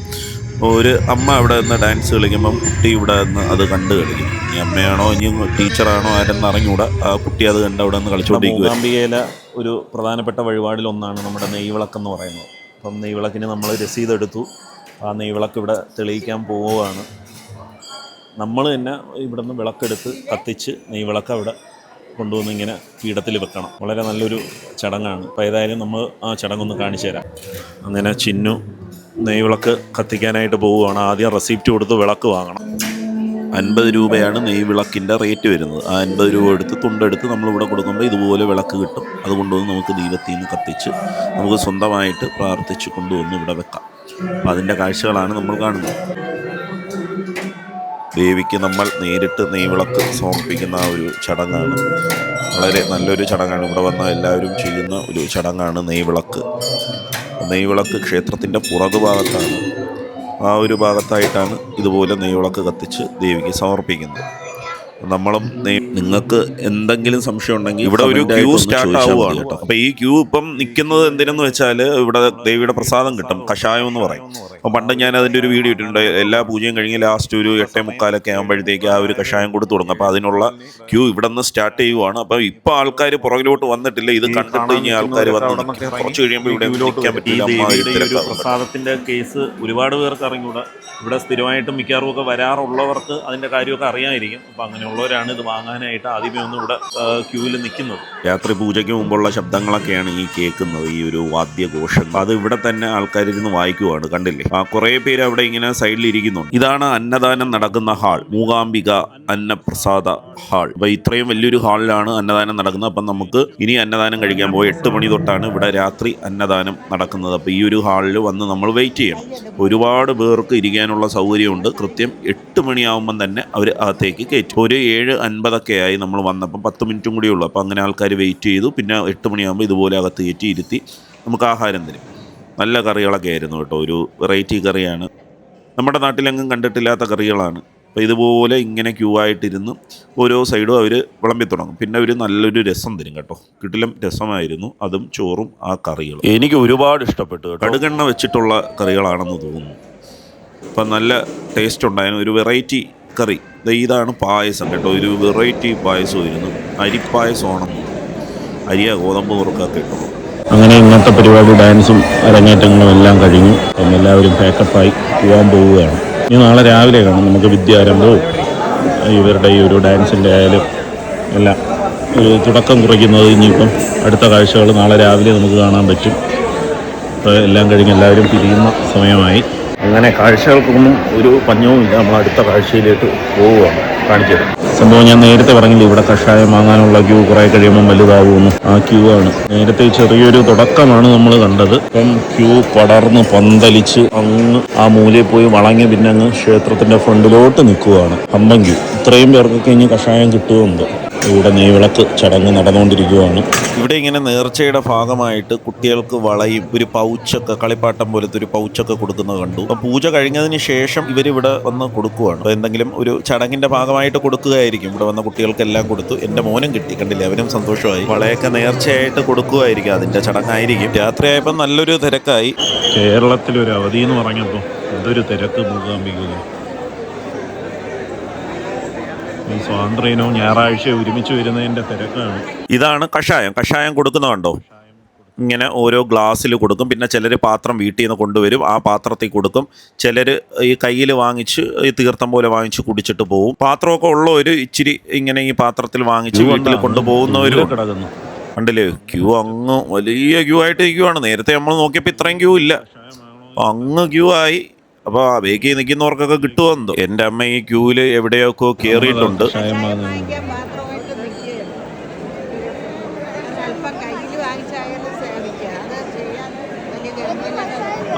ഒരു അമ്മ അവിടെ നിന്ന് ഡാൻസ് കളിക്കുമ്പം കുട്ടി ഇവിടെ നിന്ന് അത് കണ്ട് കളിക്കും. ഇനി അമ്മയാണോ ഇനി ടീച്ചറാണോ ആരെന്ന് അറിഞ്ഞുകൂടാ. ആ കുട്ടി അത് കണ്ട് അവിടെ നിന്ന് കളിച്ചുകൊണ്ടിരിക്കുക. മൂകാംബികയിലെ ഒരു പ്രധാനപ്പെട്ട വഴിപാടിലൊന്നാണ് നമ്മുടെ നെയ്വിളക്കെന്ന് പറയുന്നത്. അപ്പം നെയ്വിളക്കിന് നമ്മൾ രസീതെടുത്തു. ആ നെയ്വിളക്ക് ഇവിടെ തെളിയിക്കാൻ പോവുകയാണ്. നമ്മൾ തന്നെ ഇവിടെ നിന്ന് വിളക്കെടുത്ത് കത്തിച്ച് നെയ്വിളക്ക് അവിടെ കൊണ്ടുവന്ന് ഇങ്ങനെ പീഠത്തിൽ വെക്കണം. വളരെ നല്ലൊരു ചടങ്ങാണ്. അപ്പോൾ ഏതായാലും നമ്മൾ ആ ചടങ്ങൊന്ന് കാണിച്ചു തരാം. അങ്ങനെ ചിന്നു നെയ്വിളക്ക് കത്തിക്കാനായിട്ട് പോവുകയാണ്. ആദ്യം റെസിപ്റ്റ് കൊടുത്ത് വിളക്ക് വാങ്ങണം. 50 രൂപയാണ് നെയ്വിളക്കിൻ്റെ റേറ്റ് വരുന്നത്. ആ 50 രൂപ എടുത്ത് തുണ്ടെടുത്ത് നമ്മളിവിടെ കൊടുക്കുമ്പോൾ ഇതുപോലെ വിളക്ക് കിട്ടും. അതുകൊണ്ടുവന്ന് നമുക്ക് ദീപത്തിൽ നിന്ന് കത്തിച്ച് നമുക്ക് സ്വന്തമായിട്ട് പ്രാർത്ഥിച്ച് കൊണ്ടുവന്ന് ഇവിടെ വെക്കാം. അപ്പോൾ അതിൻ്റെ കാഴ്ചകളാണ് നമ്മൾ കാണുന്നത്. ദേവിക്ക് നമ്മൾ നേരിട്ട് നെയ്വിളക്ക് സമർപ്പിക്കുന്ന ആ ഒരു ചടങ്ങാണ്. വളരെ നല്ലൊരു ചടങ്ങാണ്. ഇവിടെ വന്ന എല്ലാവരും ചെയ്യുന്ന ഒരു ചടങ്ങാണ് നെയ്വിളക്ക്. നെയ്വിളക്ക് ക്ഷേത്രത്തിൻ്റെ പുറകുഭാഗത്താണ്. ആ ഒരു ഭാഗത്തായിട്ടാണ് ഇതുപോലെ നെയ്വിളക്ക് കത്തിച്ച് ദേവിക്ക് സമർപ്പിക്കുന്നത്. നമ്മളും നിങ്ങൾക്ക് എന്തെങ്കിലും സംശയം ഉണ്ടെങ്കിൽ ഇവിടെ ഒരു ക്യൂ സ്റ്റാർട്ട് ആവുകയാണ് കേട്ടോ. അപ്പോൾ ഈ ക്യൂ ഇപ്പം നിൽക്കുന്നത് എന്തിനെന്ന് വെച്ചാൽ ഇവിടെ ദേവിയുടെ പ്രസാദം കിട്ടും, കഷായം എന്ന് പറയും. അപ്പം പണ്ട് ഞാൻ അതിൻ്റെ ഒരു വീഡിയോ ഇട്ടിട്ടുണ്ട്. എല്ലാ പൂജയും കഴിഞ്ഞ് ലാസ്റ്റ് ഒരു 8:45 ആകുമ്പോഴത്തേക്ക് ആ ഒരു കഷായം കൊടുത്തു തുടങ്ങും. അപ്പോൾ അതിനുള്ള ക്യൂ ഇവിടെ നിന്ന് സ്റ്റാർട്ട് ചെയ്യുവാണ്. അപ്പോൾ ഇപ്പോൾ ആൾക്കാർ പുറകിലോട്ട് വന്നിട്ടില്ല. ഇത് കണ്ടിട്ട് ഇനി ആൾക്കാർ വന്ന് കുറച്ച് കഴിയുമ്പോൾ ഇവിടെ നിൽക്കാൻ പറ്റില്ല. പ്രസാദത്തിൻ്റെ കേസ് ഒരുപാട് പേർക്ക് അറിഞ്ഞൂടാ. ഇവിടെ സ്ഥിരമായിട്ടും മിക്കവാറും ഒക്കെ വരാറുള്ളവർക്ക് അതിൻ്റെ കാര്യമൊക്കെ അറിയാമായിരിക്കും. അപ്പോൾ അങ്ങനെയുള്ളവരാണ് ഇത് വാങ്ങാനായിട്ട് ആദ്യമേ ഒന്നും ഇവിടെ ക്യൂവിൽ നിൽക്കുന്നത്. രാത്രി പൂജയ്ക്ക് മുമ്പുള്ള ശബ്ദങ്ങളൊക്കെയാണ് ഈ കേൾക്കുന്നത്, ഈ ഒരു വാദ്യഘോഷം. അത് ഇവിടെ തന്നെ ആൾക്കാരിരുന്ന് വായിക്കുവാണ്. കണ്ടില്ലേ, കുറേ പേര് അവിടെ ഇങ്ങനെ സൈഡിൽ ഇരിക്കുന്നുണ്ട്. ഇതാണ് അന്നദാനം നടക്കുന്ന ഹാൾ, മൂകാംബിക അന്നപ്രസാദ ഹാൾ. അപ്പോൾ ഇത്രയും വലിയൊരു ഹാളിലാണ് അന്നദാനം നടക്കുന്നത്. അപ്പം നമുക്ക് ഇനി അന്നദാനം കഴിക്കാൻ പോയി 8 മണി തൊട്ടാണ് ഇവിടെ രാത്രി അന്നദാനം നടക്കുന്നത്. അപ്പോൾ ഈ ഒരു ഹാളിൽ വന്ന് നമ്മൾ വെയിറ്റ് ചെയ്യണം. ഒരുപാട് പേർക്ക് ഇരിക്കാനുള്ള സൗകര്യമുണ്ട്. കൃത്യം 8 മണിയാകുമ്പം തന്നെ അവർ അകത്തേക്ക് കയറ്റും. ഒരു 7:50 ആയി നമ്മൾ വന്നപ്പം 10 മിനിറ്റും കൂടിയേ ഉള്ളൂ. അപ്പോൾ അങ്ങനെ ആൾക്കാർ വെയിറ്റ് ചെയ്തു. പിന്നെ 8 മണിയാകുമ്പോൾ ഇതുപോലെ അകത്ത് കയറ്റി ഇരുത്തി നമുക്ക് ആഹാരം തരും. നല്ല കറികളൊക്കെ ആയിരുന്നു കേട്ടോ. ഒരു വെറൈറ്റി കറിയാണ്, നമ്മുടെ നാട്ടിലെങ്ങും കണ്ടിട്ടില്ലാത്ത കറികളാണ്. അപ്പോൾ ഇതുപോലെ ഇങ്ങനെ ക്യൂ ആയിട്ടിരുന്ന് ഓരോ സൈഡും അവർ വിളമ്പി തുടങ്ങും. പിന്നെ ഒരു നല്ലൊരു രസം തരും കേട്ടോ. കിടിലം രസമായിരുന്നു, അതും ചോറും ആ കറികളും എനിക്ക് ഒരുപാട് ഇഷ്ടപ്പെട്ടു കേട്ടോ. കടുകെണ്ണ വെച്ചിട്ടുള്ള കറികളാണെന്ന് തോന്നുന്നു. അപ്പം നല്ല ടേസ്റ്റ് ഉണ്ടായിരുന്നു. ഒരു വെറൈറ്റി കറി. ഇതാണ് പായസം കേട്ടോ. ഒരു വെറൈറ്റി പായസമായിരുന്നു. അരിപ്പായസമാണെന്ന്, അരിയ ഗോതമ്പ് കുറുക്കൊക്കെ ഇട്ടു. അങ്ങനെ ഇന്നത്തെ പരിപാടി ഡാൻസും അരങ്ങേറ്റങ്ങളും എല്ലാം കഴിഞ്ഞു. അപ്പം എല്ലാവരും പാക്കപ്പായി പോകാൻ പോവുകയാണ്. ഇനി നാളെ രാവിലെ കാണും നമുക്ക് വിദ്യാരംഭവും ഇവരുടെ ഈ ഒരു ഡാൻസിൻ്റെ ആയാലും എല്ലാം ഒരു തുടക്കം കുറിക്കുന്നത്. ഇനിയിപ്പം അടുത്ത കാഴ്ചകൾ നാളെ രാവിലെ നമുക്ക് കാണാൻ പറ്റും. അപ്പോൾ എല്ലാം കഴിഞ്ഞ് എല്ലാവരും പിരിയുന്ന സമയമായി. അങ്ങനെ കാഴ്ചകൾക്കൊന്നും ഒരു പഞ്ഞവും ഇല്ല. നമ്മൾ അടുത്ത കാഴ്ചയിലേക്ക് പോവുകയാണ്. കാണിച്ചത് സംഭവം ഞാൻ നേരത്തെ പറഞ്ഞില്ല, ഇവിടെ കഷായം വാങ്ങാനുള്ള ക്യൂ കുറേ കഴിയുമ്പോൾ വലുതാവുമെന്ന്. ആ ക്യൂ ആണ്. നേരത്തെ ചെറിയൊരു തുടക്കമാണ് നമ്മൾ കണ്ടത്. ഇപ്പം ക്യൂ പടർന്ന് പന്തലിച്ച് അങ്ങ് ആ മൂലയിൽ പോയി വളങ്ങി പിന്നെ അങ്ങ് ക്ഷേത്രത്തിന്റെ ഫ്രണ്ടിലോട്ട് നിൽക്കുകയാണ്. അമ്പം ക്യൂ. ഇത്രയും പേർക്കൊക്കെ ഇനി കഷായം കിട്ടുമെന്ന്. ഇവിടെ നെയ്വിളക്ക് ചടങ്ങ് നടന്നുകൊണ്ടിരിക്കുകയാണ്. ഇവിടെ ഇങ്ങനെ നേർച്ചയുടെ ഭാഗമായിട്ട് കുട്ടികൾക്ക് വളയും ഒരു പൗച്ചൊക്കെ കളിപ്പാട്ടം പോലത്തെ ഒരു പൗച്ചൊക്കെ കൊടുക്കുന്നത് കണ്ടു. അപ്പം പൂജ കഴിഞ്ഞതിന് ശേഷം ഇവരിവിടെ വന്ന് കൊടുക്കുവാണ്. അപ്പോൾ എന്തെങ്കിലും ഒരു ചടങ്ങിൻ്റെ ഭാഗമായിട്ട് കൊടുക്കുകയായിരിക്കും. ഇവിടെ വന്ന കുട്ടികൾക്കെല്ലാം കൊടുത്തു. എൻ്റെ മോനും കിട്ടി, കണ്ടില്ലേ, അവനും സന്തോഷമായി. വളയൊക്കെ നേർച്ചയായിട്ട് കൊടുക്കുമായിരിക്കും, അതിൻ്റെ ചടങ്ങായിരിക്കും. രാത്രിയായപ്പോൾ നല്ലൊരു തിരക്കായി. കേരളത്തിലൊരു അവധി എന്ന് പറഞ്ഞപ്പോൾ എന്തൊരു തിരക്ക് മൂകാംബിക. ഈ സ്വാതന്ത്ര്യനോ ഞായറാഴ്ച ഒരുമിച്ച് വരുന്നതിൻ്റെ തിരക്കാണ്. ഇതാണ് കഷായം. കഷായം കൊടുക്കുന്ന കണ്ടോ, ഇങ്ങനെ ഓരോ ഗ്ലാസ്സിൽ കൊടുക്കും. പിന്നെ ചിലർ പാത്രം വീട്ടിൽ നിന്ന് കൊണ്ടുവരും, ആ പാത്രത്തിൽ കൊടുക്കും. ചിലർ ഈ കയ്യിൽ വാങ്ങിച്ച് ഈ തീർത്ഥം പോലെ വാങ്ങിച്ച് കുടിച്ചിട്ട് പോകും. പാത്രമൊക്കെ ഉള്ളവർ ഇച്ചിരി ഇങ്ങനെ ഈ പാത്രത്തിൽ വാങ്ങിച്ച് വീട്ടിൽ കൊണ്ടുപോകുന്നവരും കിടക്കുന്നു. കണ്ടില്ലേ, ക്യൂ അങ്ങ് വലിയ ക്യൂ ആയിട്ട് ഇരിക്കുവാണ്. നേരത്തെ നമ്മൾ നോക്കിയപ്പോൾ ഇത്രയും ക്യൂ ഇല്ല, അങ്ങ് ക്യൂ ആയി. അപ്പോൾ ബേക്കിൽ നിൽക്കുന്നവർക്കൊക്കെ കിട്ടുമോ എന്തോ. എൻ്റെ അമ്മ ഈ ക്യൂവിൽ എവിടെയൊക്കെ കയറിയിട്ടുണ്ട്.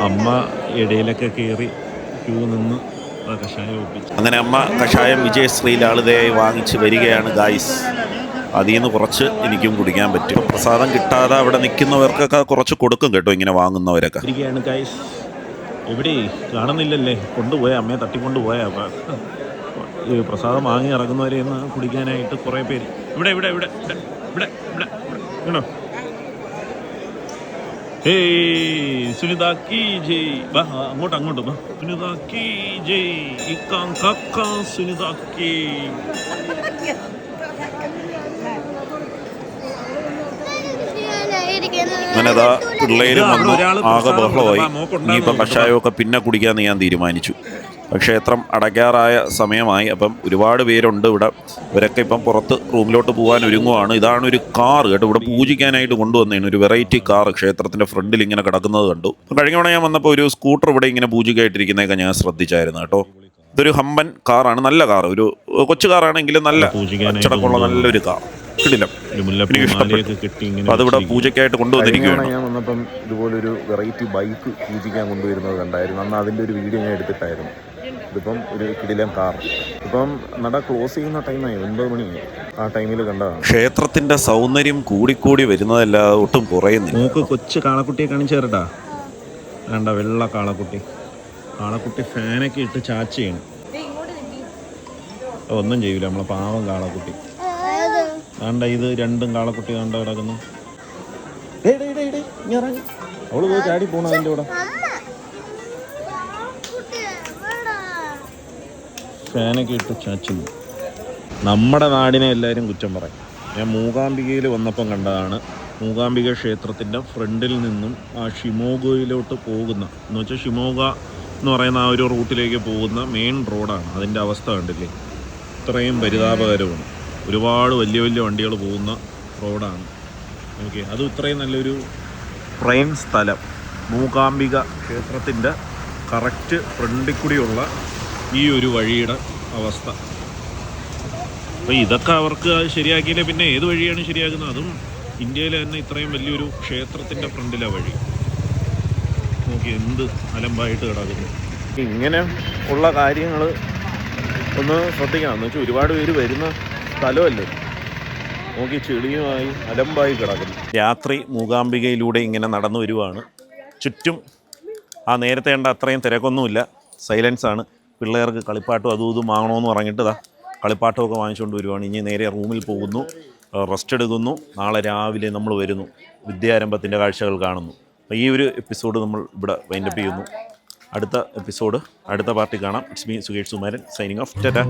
അമ്മ ഇടയിലൊക്കെ കയറി ക്യൂ നിന്ന് കഷായം ഒപ്പിച്ചു. അങ്ങനെ അമ്മ കഷായം വിജയശ്രീലാളിതയായി വാങ്ങിച്ച് വരികയാണ് ഗായ്സ്. അതിൽ നിന്ന് കുറച്ച് എനിക്കും കുടിക്കാൻ പറ്റും. പ്രസാദം കിട്ടാതെ അവിടെ നിൽക്കുന്നവർക്കൊക്കെ കുറച്ച് കൊടുക്കും കേട്ടോ, ഇങ്ങനെ വാങ്ങുന്നവരൊക്കെ. ഇരിക്കുകയാണ് ഗായ്സ്. എവിടെ കാണുന്നില്ലല്ലേ, കൊണ്ടുപോയ അമ്മയെ തട്ടിക്കൊണ്ടുപോയാ. പ്രസാദം വാങ്ങി ഇറങ്ങുന്നവരെ ഒന്ന് കുടിക്കാനായിട്ട് കുറേ പേര് ഇവിടെ ഇവിടെ ഇവിടെ ഇവിടെ ഇവിടെ ഇവിടെ ഏയ് സുനിത കീ ജയ്. വാ അങ്ങോട്ട് അങ്ങോട്ട് വാ. സുനിത കീ ജയ്. ഇക്കാം കക്ക സുനിത കീ. അങ്ങനെതാ പിള്ളേരും വന്നു, ആകെ ബഹളമായി. ഇനിയിപ്പം കഷായമൊക്കെ പിന്നെ കുടിക്കാമെന്ന് ഞാൻ തീരുമാനിച്ചു. ക്ഷേത്രം അടയ്ക്കാറായ സമയമായി. അപ്പം ഒരുപാട് പേരുണ്ട് ഇവിടെ. ഇവരൊക്കെ ഇപ്പം പുറത്ത് റൂമിലോട്ട് പോകാൻ ഒരുങ്ങുവാണ്. ഇതാണ് ഒരു കാർ കേട്ടോ, ഇവിടെ പൂജിക്കാനായിട്ട് കൊണ്ടുവന്നതാണ്. ഒരു വെറൈറ്റി കാർ ക്ഷേത്രത്തിൻ്റെ ഫ്രണ്ടിൽ ഇങ്ങനെ കിടക്കുന്നത് കണ്ടു. കഴിഞ്ഞ തവണ ഞാൻ വന്നപ്പോൾ ഒരു സ്കൂട്ടർ ഇവിടെ ഇങ്ങനെ പൂജിക്കായിട്ടിരിക്കുന്നതൊക്കെ ഞാൻ ശ്രദ്ധിച്ചായിരുന്നു കേട്ടോ. ഇതൊരു ഹമ്പൻ കാറാണ്, നല്ല കാർ. ഒരു കൊച്ചു കാറാണെങ്കിലും നല്ല അച്ചടക്കമുള്ള നല്ലൊരു കാർ. അതിവിടെ പൂജയ്ക്കായിട്ട് കൊണ്ടുവന്നിരിക്കുകയാണ്. ഞാൻ വന്നപ്പം ഇതുപോലൊരു വെറൈറ്റി ബൈക്ക് പൂജിക്കാൻ കൊണ്ടുവരുന്നത് കണ്ടായിരുന്നു. അന്ന് അതിൻ്റെ ഒരു വീഡിയോ ഞാൻ എടുത്തിട്ടായിരുന്നു. ഇതിപ്പം ഒരു കിടിലൻ കാർ. ഇപ്പം നട ക്ലോസ് ചെയ്യുന്ന ടൈമായി, 9 മണിയായി. ആ ടൈമിൽ കണ്ടതാണ്. ക്ഷേത്രത്തിന്റെ സൗന്ദര്യം കൂടിക്കൂടി വരുന്നതല്ലാതെ ഒട്ടും കുറയുന്നില്ല. നമുക്ക് കൊച്ചു കാളക്കുട്ടിയെ കാണിച്ചു തരട്ടാ. വേണ്ട, വെള്ള കാളക്കുട്ടി. കാളക്കുട്ടി ഫാനൊക്കെ ഇട്ട് ചാച്ചയാണ്. ഒന്നും ചെയ്യൂല നമ്മളെ പാവം കാളക്കുട്ടി. വേണ്ട, ഇത് രണ്ടും കാളക്കുട്ടി കണ്ട കിടക്കുന്നു. അവള് പോയി ചാടി പോണ അതിൻ്റെ കൂടെ. ഫാനൊക്കെ ഇട്ട് ചാച്ചുന്നു. നമ്മുടെ നാടിനെ എല്ലാവരും കുറ്റം പറയും. ഞാൻ മൂകാംബികയിൽ വന്നപ്പം കണ്ടതാണ്. മൂകാംബിക ക്ഷേത്രത്തിൻ്റെ ഫ്രണ്ടിൽ നിന്നും ആ ഷിമോഗയിലോട്ട് പോകുന്ന, എന്ന് വെച്ചാൽ ഷിമോഗ എന്ന് പറയുന്ന ആ ഒരു റൂട്ടിലേക്ക് പോകുന്ന മെയിൻ റോഡാണ്. അതിൻ്റെ അവസ്ഥ കണ്ടില്ലേ, ഇത്രയും പരിതാപകരമാണ്. ഒരുപാട് വലിയ വലിയ വണ്ടികൾ പോകുന്ന റോഡാണ്. ഓക്കെ, അതും ഇത്രയും നല്ലൊരു പ്രൈം സ്ഥലം. മൂകാംബിക ക്ഷേത്രത്തിൻ്റെ കറക്റ്റ് ഫ്രണ്ടിൽ കൂടിയുള്ള ഈ ഒരു വഴിയുടെ അവസ്ഥ. അപ്പോൾ ഇതൊക്കെ അവർക്ക് ശരിയാക്കിയില്ലേ പിന്നെ ഏത് വഴിയാണ് ശരിയാക്കുന്നത്? അതും ഇന്ത്യയിൽ തന്നെ ഇത്രയും വലിയൊരു ക്ഷേത്രത്തിൻ്റെ ഫ്രണ്ടിലാണ് വഴി. നോക്കി എന്ത് അലമ്പായിട്ട് കിടക്കുന്നു. ഇങ്ങനെ ഉള്ള കാര്യങ്ങൾ ഒന്ന് ശ്രദ്ധിക്കണം. എന്ന് വെച്ചാൽ ഒരുപാട് പേര് വരുന്ന സ്ഥലമല്ലേ, നോക്കി ചെളിയുമായി അലമ്പായി കിടക്കുന്നു. രാത്രി മൂകാംബികയിലൂടെ ഇങ്ങനെ നടന്നു വരുവാണ്. ചുറ്റും ആ നേരത്തെ കണ്ട അത്രയും തിരക്കൊന്നുമില്ല, സൈലൻസാണ്. പിള്ളേർക്ക് കളിപ്പാട്ടും അതും ഇതും വാങ്ങണമെന്ന് പറഞ്ഞിട്ട് കളിപ്പാട്ടമൊക്കെ വാങ്ങിച്ചുകൊണ്ട് വരുവാണ്. ഇനി നേരെ റൂമിൽ പോകുന്നു, റെസ്റ്റ് എടുക്കുന്നു. നാളെ രാവിലെ നമ്മൾ വരുന്നു, വിദ്യാരംഭത്തിൻ്റെ കാഴ്ചകൾ കാണുന്നു. അപ്പോൾ ഈ ഒരു എപ്പിസോഡ് നമ്മൾ ഇവിടെ വൈൻഡപ്പ് ചെയ്യുന്നു. അടുത്ത എപ്പിസോഡ്, അടുത്ത പാർട്ടി കാണാം. It's me Sukesh Sumaran, signing off. Tata.